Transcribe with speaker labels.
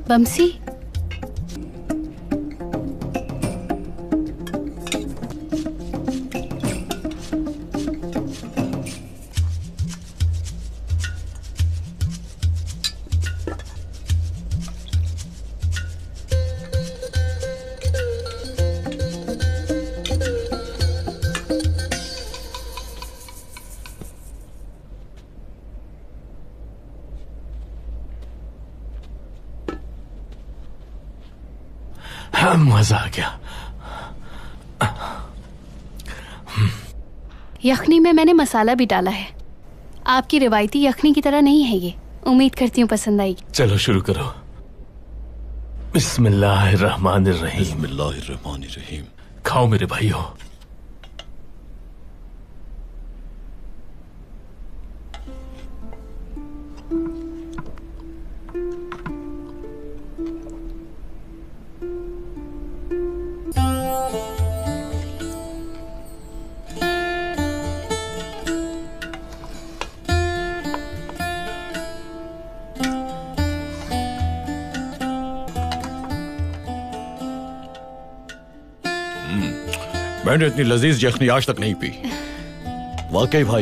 Speaker 1: बमसी,
Speaker 2: मजा आ गया।
Speaker 1: यखनी में मैंने मसाला भी डाला है। आपकी रिवायती यखनी की तरह नहीं है ये। उम्मीद करती हूँ पसंद आएगी।
Speaker 2: चलो शुरू करो। बिस्मिल्लाहिर्रहमानिर्रहीम।
Speaker 3: बिस्मिल्लाहिर्रहमानिर्रहीम।
Speaker 2: खाओ मेरे भाइयों।
Speaker 3: मैंने इतनी लजीज यखनी आज तक नहीं पी। वाकई भाई